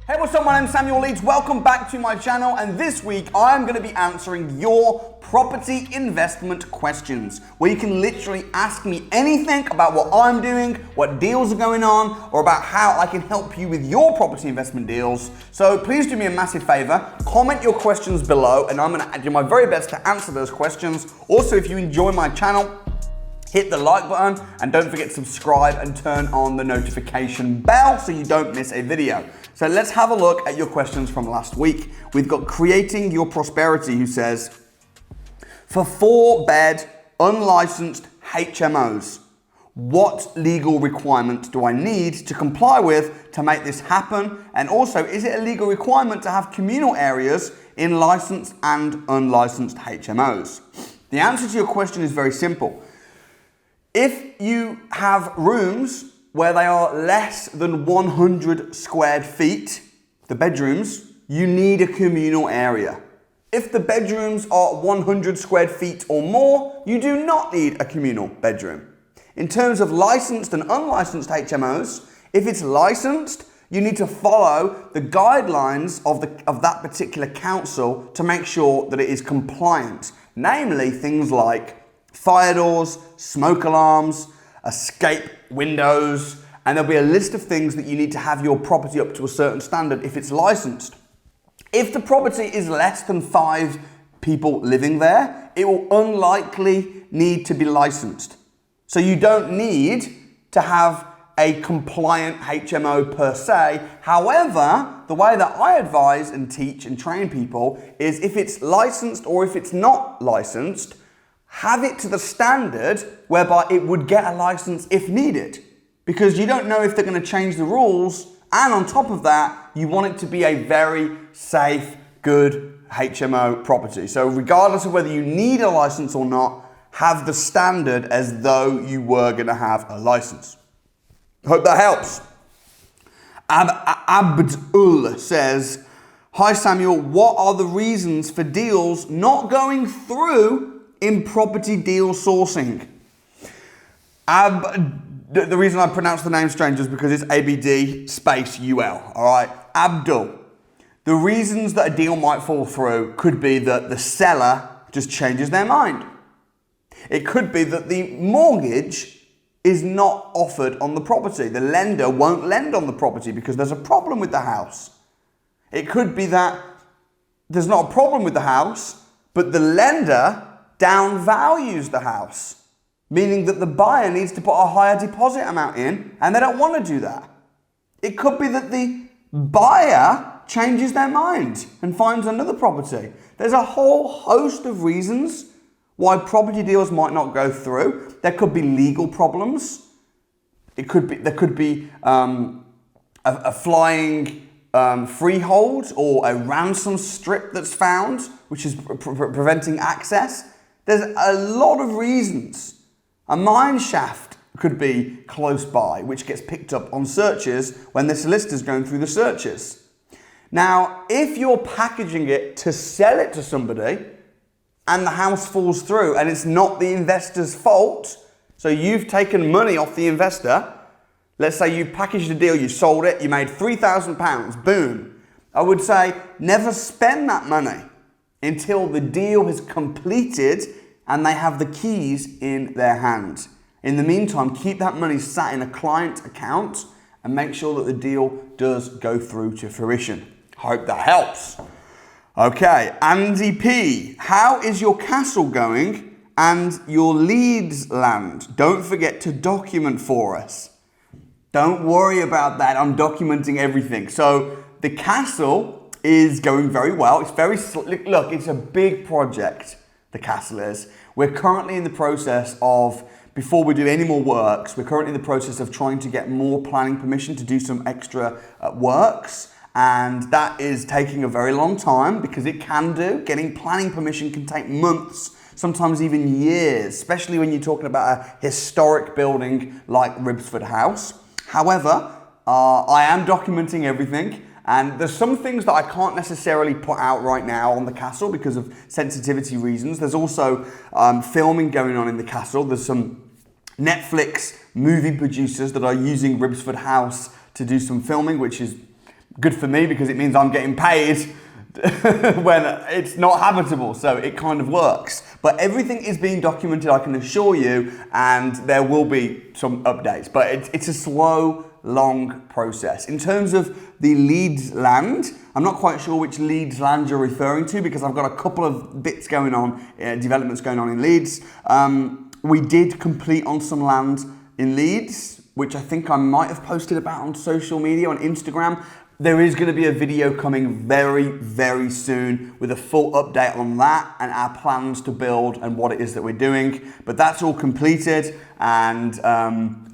Hey, what's up? My name's Samuel Leeds. Welcome back to my channel, and this week I'm going to be answering your property investment questions, where you can literally ask me anything about what I'm doing, what deals are going on, or about how I can help you with your property investment deals. So please do me a massive favor, comment your questions below, and I'm going to do my very best to answer those questions. Also, if you enjoy my channel, hit the like button and don't forget to subscribe and turn on the notification bell so you don't miss a video. So let's have a look at your questions from last week. We've got Creating Your Prosperity, who says, for 4-bed unlicensed HMOs, what legal requirement do I need to comply with to make this happen? And also, is it a legal requirement to have communal areas in licensed and unlicensed HMOs? The answer to your question is very simple. If you have rooms where they are less than 100 square feet, the bedrooms, you need a communal area. If the bedrooms are 100 square feet or more, you do not need a communal bedroom. In terms of licensed and unlicensed HMOs, if it's licensed, you need to follow the guidelines of that particular council to make sure that it is compliant. Namely, things like fire doors, smoke alarms, escape windows, and there'll be a list of things that you need to have your property up to a certain standard if it's licensed. If the property is less than 5 people living there, it will unlikely need to be licensed. So you don't need to have a compliant HMO per se. However, the way that I advise and teach and train people is if it's licensed or if it's not licensed, have it to the standard whereby it would get a license if needed, because you don't know if they're going to change the rules, and on top of that, you want it to be a very safe, good HMO property. So regardless of whether you need a license or not, have the standard as though you were going to have a license. Hope that helps. Abd Ul says, hi Samuel, what are the reasons for deals not going through in property deal sourcing? The reason I pronounce the name strange is because it's ABD space UL, all right? Abd Ul. The reasons that a deal might fall through could be that the seller just changes their mind. It could be that the mortgage is not offered on the property. The lender won't lend on the property because there's a problem with the house. It could be that there's not a problem with the house, but the lender downvalues the house, meaning that the buyer needs to put a higher deposit amount in and they don't want to do that. It could be that the buyer changes their mind and finds another property. There's a whole host of reasons why property deals might not go through. There could be legal problems. There could be a flying freehold or a ransom strip that's found, which is preventing access. There's a lot of reasons. A mine shaft could be close by, which gets picked up on searches when the solicitor's going through the searches. Now, if you're packaging it to sell it to somebody and the house falls through and it's not the investor's fault, so you've taken money off the investor, let's say you packaged a deal, you sold it, you made £3,000, boom. I would say never spend that money until the deal is completed and they have the keys in their hands. In the meantime, keep that money sat in a client account and make sure that the deal does go through to fruition. Hope that helps. Okay, Andy P. How is your castle going and your Leeds land? Don't forget to document for us. Don't worry about that, I'm documenting everything. So the castle is going very well. It's very, look, it's a big project, the castle is. We're currently in the process of, before we do any more works, we're currently in the process of trying to get more planning permission to do some extra works. And that is taking a very long time because it can do. Getting planning permission can take months, sometimes even years, especially when you're talking about a historic building like Ribsford House. However, I am documenting everything, and there's some things that I can't necessarily put out right now on the castle because of sensitivity reasons. There's also filming going on in the castle. There's some Netflix movie producers that are using Ribsford House to do some filming, which is good for me because it means I'm getting paid when it's not habitable, so it kind of works. But everything is being documented, I can assure you, and there will be some updates. But it's a slow, long process. In terms of the Leeds land, I'm not quite sure which Leeds land you're referring to because I've got a couple of bits going on, developments going on in Leeds. We did complete on some land in Leeds, which I think I might have posted about on social media, on Instagram. There is going to be a video coming very, very soon with a full update on that and our plans to build and what it is that we're doing. But that's all completed. And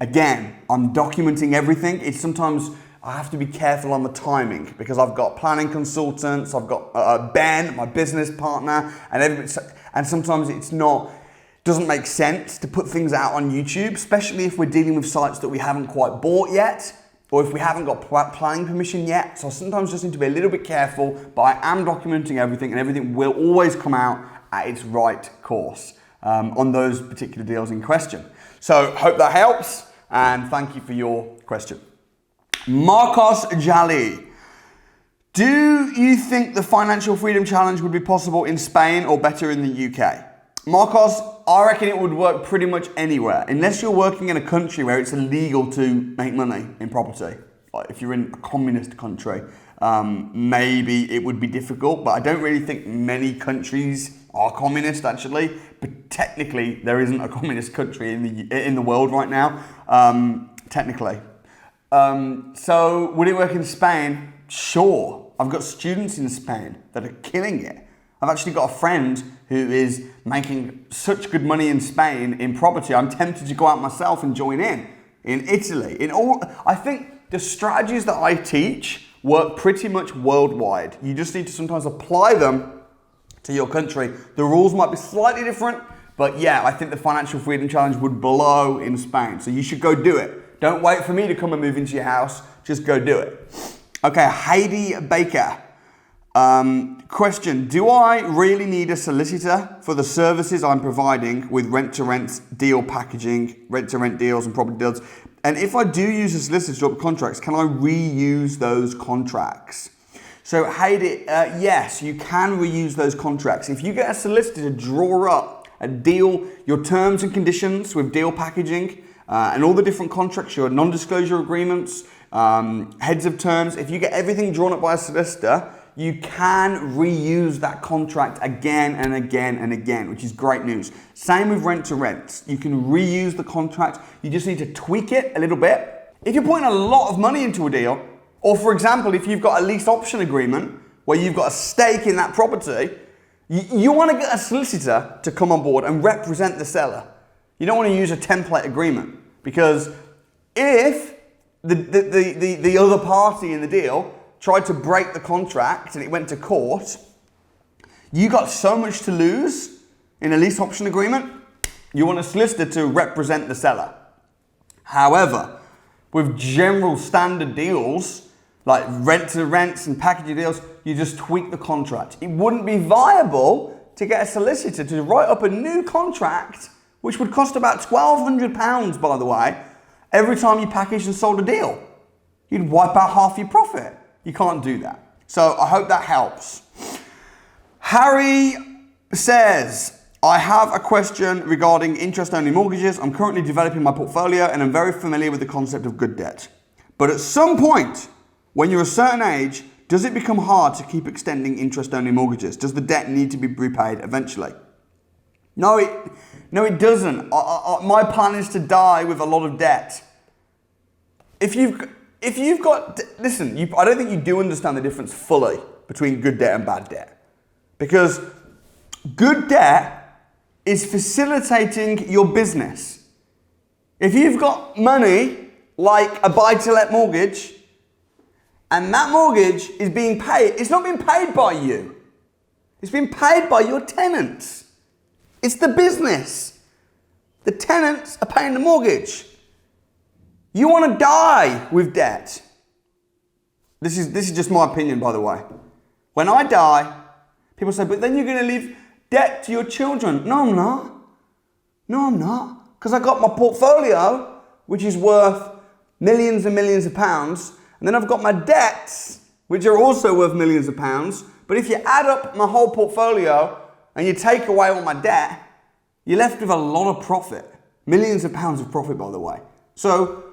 again, I'm documenting everything. It's sometimes I have to be careful on the timing because I've got planning consultants, I've got Ben, my business partner, and sometimes doesn't make sense to put things out on YouTube, especially if we're dealing with sites that we haven't quite bought yet, or if we haven't got planning permission yet. So I sometimes just need to be a little bit careful, but I am documenting everything, and everything will always come out at its right course on those particular deals in question. So hope that helps, and thank you for your question. Marcos Jalle. Do you think the Financial Freedom Challenge would be possible in Spain or better in the UK? Marcos, I reckon it would work pretty much anywhere, unless you're working in a country where it's illegal to make money in property. Like if you're in a communist country, maybe it would be difficult, but I don't really think many countries are communist actually, but technically there isn't a communist country in the world right now, technically. So would it work in Spain? Sure. I've got students in Spain that are killing it. I've actually got a friend who is making such good money in Spain in property. I'm tempted to go out myself and join in Italy. I think the strategies that I teach work pretty much worldwide. You just need to sometimes apply them to your country. The rules might be slightly different, but yeah, I think the Financial Freedom Challenge would blow in Spain. So you should go do it. Don't wait for me to come and move into your house. Just go do it. Okay, Haider Baker. Question, do I really need a solicitor for the services I'm providing with rent-to-rent deal packaging, rent-to-rent deals and property deals? And if I do use a solicitor to up contracts, can I reuse those contracts? So Haider, yes, you can reuse those contracts. If you get a solicitor to draw up a deal, your terms and conditions with deal packaging, and all the different contracts, your non-disclosure agreements, heads of terms, if you get everything drawn up by a solicitor, you can reuse that contract again and again and again, which is great news. Same with rent to rent. You can reuse the contract. You just need to tweak it a little bit. If you're putting a lot of money into a deal, or for example, if you've got a lease option agreement where you've got a stake in that property, you want to get a solicitor to come on board and represent the seller. You don't want to use a template agreement, because if the other party in the deal tried to break the contract and it went to court, you got so much to lose in a lease option agreement, you want a solicitor to represent the seller. However, with general standard deals, like rent-to-rents and package deals, you just tweak the contract. It wouldn't be viable to get a solicitor to write up a new contract, which would cost about £1,200, by the way, every time you packaged and sold a deal. You'd wipe out half your profit. You can't do that. So I hope that helps. Harry says, I have a question regarding interest-only mortgages. I'm currently developing my portfolio and I'm very familiar with the concept of good debt. But at some point, when you're a certain age, does it become hard to keep extending interest-only mortgages? Does the debt need to be repaid eventually? No, it doesn't. My plan is to die with a lot of debt. If you've got, listen, I don't think you do understand the difference fully between good debt and bad debt. Because good debt is facilitating your business. If you've got money, like a buy-to-let mortgage, and that mortgage is being paid, it's not being paid by you. It's being paid by your tenants. It's the business. The tenants are paying the mortgage. You want to die with debt. This is just my opinion, by the way. When I die, people say, but then you're going to leave debt to your children. No, I'm not. No, I'm not. Because I got my portfolio, which is worth millions and millions of pounds, and then I've got my debts, which are also worth millions of pounds. But if you add up my whole portfolio and you take away all my debt, you're left with a lot of profit. Millions of pounds of profit, by the way. So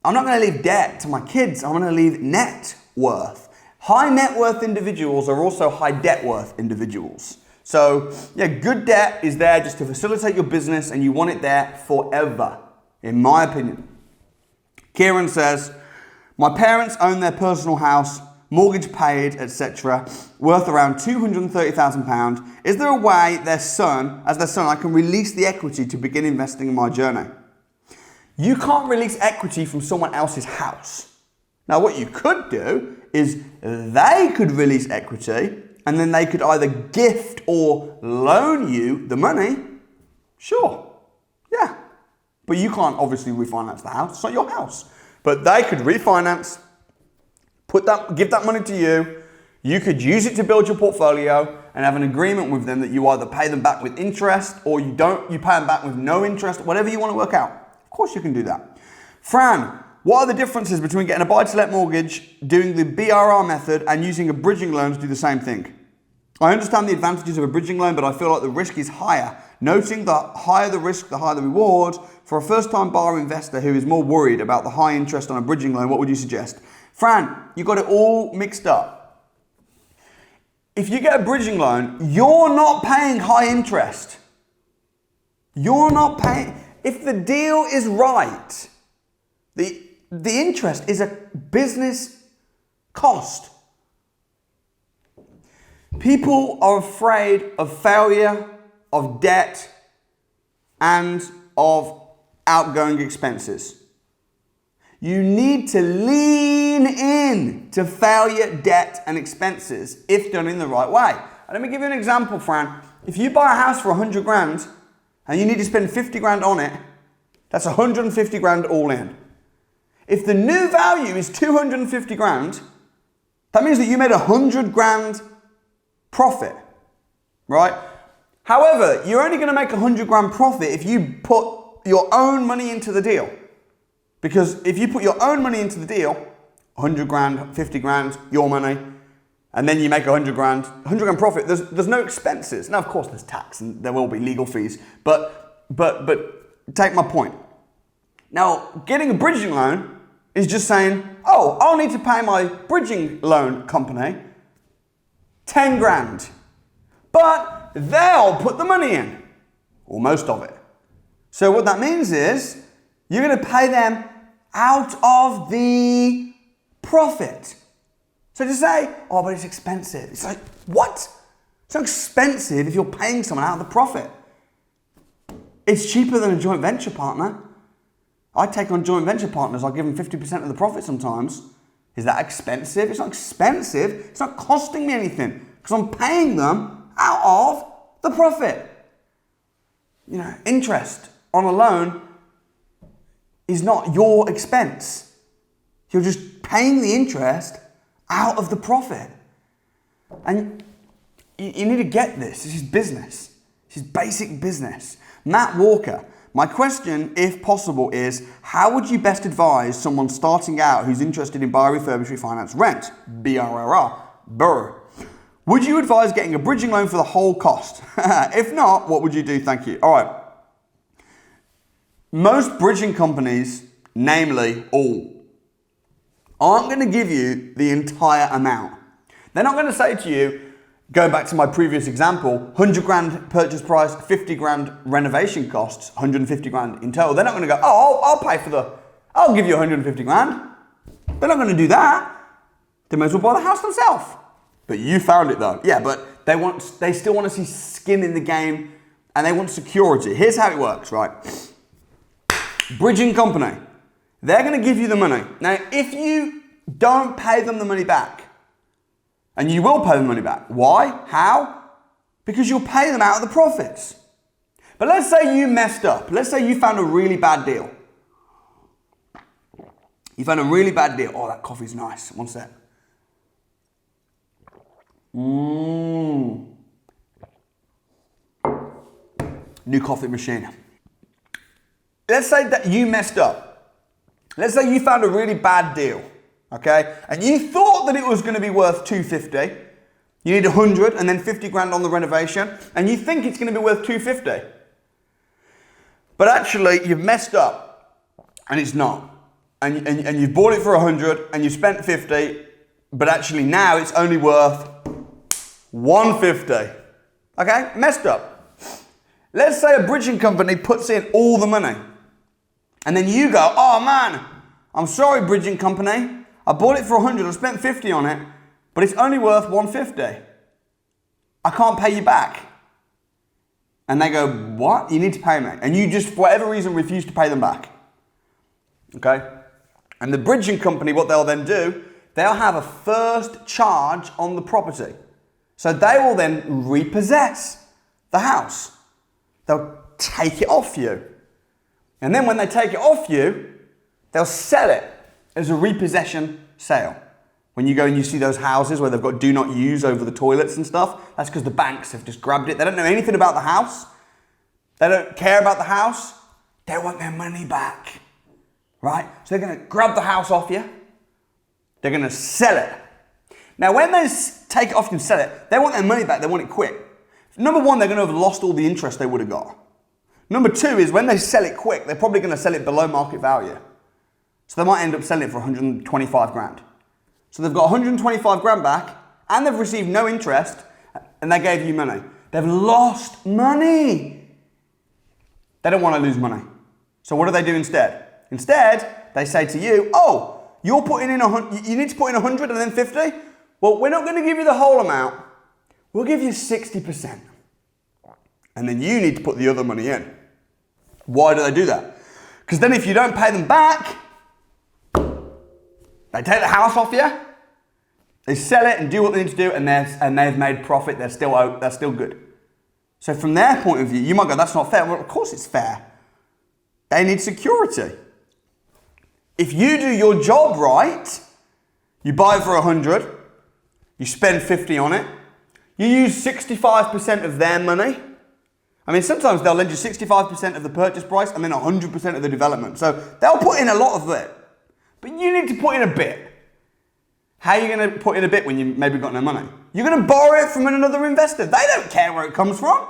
I'm not going to leave debt to my kids. I'm going to leave net worth. High net worth individuals are also high debt worth individuals. So yeah, good debt is there just to facilitate your business, and you want it there forever, in my opinion. Kieran says, my parents own their personal house, mortgage paid, etc., worth around £230,000. Is there a way as their son, I can release the equity to begin investing in my journey? You can't release equity from someone else's house. Now, what you could do is they could release equity, and then they could either gift or loan you the money. Sure, yeah. But you can't obviously refinance the house. It's not your house. But they could refinance, give that money to you. You could use it to build your portfolio and have an agreement with them that you either pay them back with interest or you pay them back with no interest, whatever you want to work out. Of course you can do that. Fran, what are the differences between getting a buy-to-let mortgage, doing the BRR method, and using a bridging loan to do the same thing? I understand the advantages of a bridging loan, but I feel like the risk is higher. Noting that higher the risk, the higher the reward. For a first-time buyer investor who is more worried about the high interest on a bridging loan, what would you suggest? Fran, you got it all mixed up. If you get a bridging loan, you're not paying high interest. You're not paying. If the deal is right, the interest is a business cost. People are afraid of failure, of debt, and of outgoing expenses. You need to lean in to failure, debt, and expenses if done in the right way. And let me give you an example, Fran. If you buy a house for 100 grand and you need to spend 50 grand on it, that's 150 grand all in. If the new value is 250 grand, that means that you made 100 grand profit, right? However, you're only going to make 100 grand profit if you put your own money into the deal. Because if you put your own money into the deal, 100 grand, 50 grand, your money, and then you make 100 grand profit, there's no expenses. Now, of course, there's tax and there will be legal fees, but take my point. Now, getting a bridging loan is just saying, oh, I'll need to pay my bridging loan company 10 grand. But they'll put the money in, or most of it. So what that means is, you're going to pay them out of the profit. So to say, oh, but it's expensive. It's like, what? It's not expensive if you're paying someone out of the profit. It's cheaper than a joint venture partner. I take on joint venture partners, I'll give them 50% of the profit sometimes. Is that expensive? It's not expensive. It's not costing me anything because I'm paying them out of the profit. You know, interest on a loan is not your expense. You're just paying the interest out of the profit. And you need to get this. This is business. This is basic business. MattWalker, my question, if possible, is how would you best advise someone starting out who's interested in buy, refurbish, refinance, rent? BRRR. Brr. Would you advise getting a bridging loan for the whole cost? If not, what would you do? Thank you. All right. Most bridging companies, namely all, aren't going to give you the entire amount. They're not going to say to you, going back to my previous example, 100 grand purchase price, 50 grand renovation costs, 150 grand in total. They're not going to go, oh, I'll give you 150 grand. They're not going to do that. They may as well buy the house themselves. But you found it though. Yeah, but they still want to see skin in the game and they want security. Here's how it works, right? Bridging company, they're going to give you the money. Now, if you don't pay them the money back, and you will pay them money back. Why? How? Because you'll pay them out of the profits. But let's say you messed up. Let's say you found a really bad deal. You found a really bad deal. Oh, that coffee's nice. One sec. New coffee machine. Let's say that you messed up. Let's say you found a really bad deal. okay? And you thought that it was going to be worth 250. You need 100 and then 50 grand on the renovation, and you think it's going to be worth 250. But actually, you've messed up, and it's not. And you've bought it for 100, and you spent 50, but actually now it's only worth 150. Okay? Messed up. Let's say a bridging company puts in all the money, and then you go, oh man, I'm sorry, bridging company. I bought it for 100, I spent 50 on it, but it's only worth 150. I can't pay you back. And they go, what? You need to pay me. And you just, for whatever reason, refuse to pay them back. Okay? And the bridging company, what they'll then do, they'll have a first charge on the property. So they will then repossess the house. They'll take it off you. And then when they take it off you, they'll sell it as a repossession sale. When you go and you see those houses where they've got do not use over the toilets and stuff, that's because the banks have just grabbed it. They don't know anything about the house. They don't care about the house. They want their money back, right? So they're going to grab the house off you. They're going to sell it. Now, when they take it off you and sell it, they want their money back. They want it quick. Number one, they're going to have lost all the interest they would have got. Number two is when they sell it quick, they're probably going to sell it below market value. So they might end up selling it for 125 grand. So they've got 125 grand back, and they've received no interest, and they gave you money. They've lost money. They don't want to lose money. So what do they do instead? Instead, they say to you, oh, you're putting in you need to put in 100 and then 50? Well, we're not going to give you the whole amount. We'll give you 60%. And then you need to put the other money in. Why do they do that? Because then if you don't pay them back, they take the house off you, they sell it and do what they need to do, and they've made profit. They're still good. So from their point of view, you might go, that's not fair. Well, of course it's fair. They need security. If you do your job right, you buy it for 100, you spend 50 on it, you use 65% of their money. I mean, sometimes they'll lend you 65% of the purchase price and then 100% of the development. So they'll put in a lot of it. But you need to put in a bit. How are you going to put in a bit when you've maybe got no money? You're going to borrow it from another investor. They don't care where it comes from.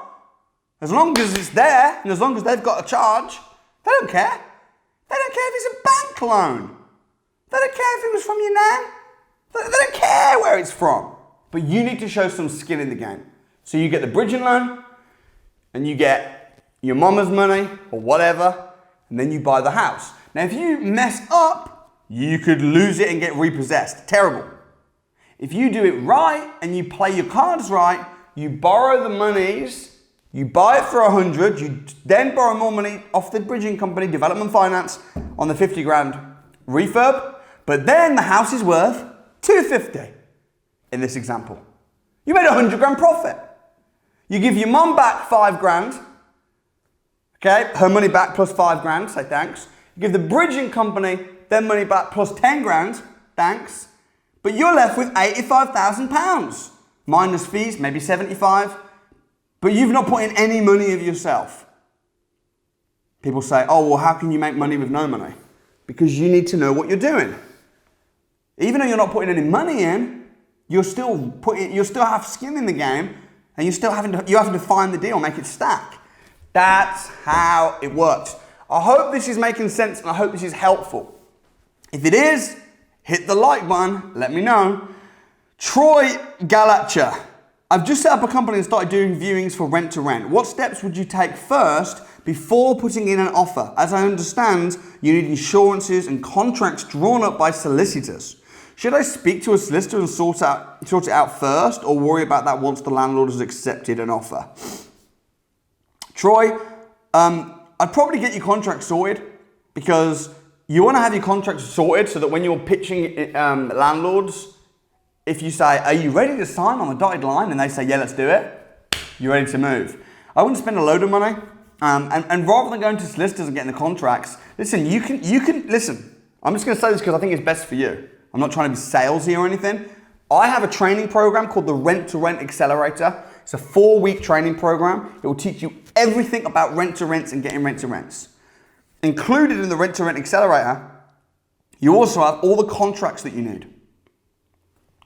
As long as it's there, and as long as they've got a charge, they don't care. They don't care if it's a bank loan. They don't care if it was from your nan. They don't care where it's from. But you need to show some skin in the game. So you get the bridging loan, and you get your mama's money, or whatever, and then you buy the house. Now, if you mess up, you could lose it and get repossessed. Terrible. If you do it right and you play your cards right, you borrow the monies, you buy it for 100, you then borrow more money off the bridging company, development finance, on the 50 grand refurb, but then the house is worth 250 in this example. You made 100 grand profit. You give your mum back 5 grand, okay, her money back plus 5 grand, say thanks. You give the bridging company their money back plus 10 grand, thanks. But you're left with £85,000. Minus fees, maybe 75. But you've not put in any money of yourself. People say, oh, well, how can you make money with no money? Because you need to know what you're doing. Even though you're not putting any money in, you still have skin in the game, and you're having to find the deal, make it stack. That's how it works. I hope this is making sense, and I hope this is helpful. If it is, hit the like button, let me know. Troy Gallacher. I've just set up a company and started doing viewings for rent to rent. What steps would you take first before putting in an offer? As I understand, you need insurances and contracts drawn up by solicitors. Should I speak to a solicitor and sort it out first, or worry about that once the landlord has accepted an offer? Troy, I'd probably get your contract sorted, because you want to have your contracts sorted so that when you're pitching landlords, if you say, are you ready to sign on the dotted line? And they say, yeah, let's do it. You're ready to move. I wouldn't spend a load of money. And rather than going to solicitors and getting the contracts, listen, you can listen, I'm just going to say this because I think it's best for you. I'm not trying to be salesy or anything. I have a training program called the Rent to Rent Accelerator. It's a 4-week training program. It will teach you everything about rent to rents and getting rent to rents. Included in the Rent to Rent Accelerator You also have all the contracts that you need.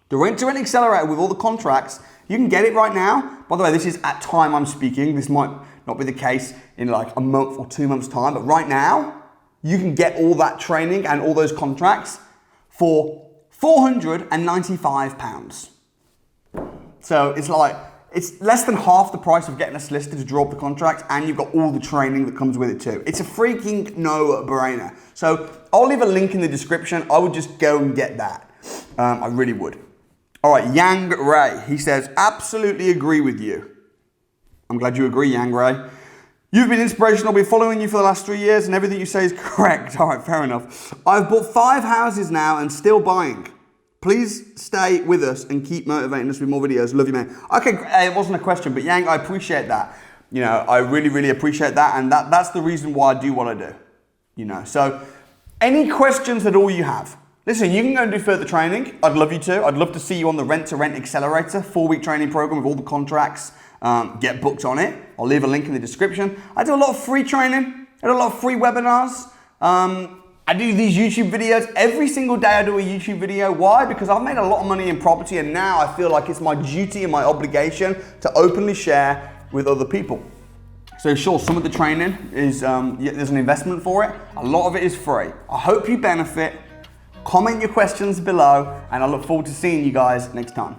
The rent-to-rent accelerator with all the contracts, you can get it right now. By the way, this is at time I'm speaking. This might not be the case in like a month or 2 months time, but right now, you can get all that training and all those contracts for £495. So it's like, it's less than half the price of getting a solicitor to draw up the contract, and you've got all the training that comes with it too. It's a freaking no-brainer. So I'll leave a link in the description. I would just go and get that. I really would. All right, Yang Ray. He says, absolutely agree with you. I'm glad you agree, Yang Ray. You've been inspirational. I've been following you for the last 3 years, and everything you say is correct. All right, fair enough. I've bought 5 houses now and still buying. Please stay with us and keep motivating us with more videos. Love you, man. Okay, it wasn't a question, but Yang, I appreciate that. You know, I really, really appreciate that, and that's the reason why I do what I do. You know, so any questions at all you have, listen, you can go and do further training. I'd love you to. I'd love to see you on the Rent to Rent Accelerator, 4-week training program with all the contracts. Get booked on it. I'll leave a link in the description. I do a lot of free training. I do a lot of free webinars. I do these YouTube videos. Every single day I do a YouTube video. Why? Because I've made a lot of money in property, and now I feel like it's my duty and my obligation to openly share with other people. So sure, some of the training is, there's an investment for it. A lot of it is free. I hope you benefit. Comment your questions below, and I look forward to seeing you guys next time.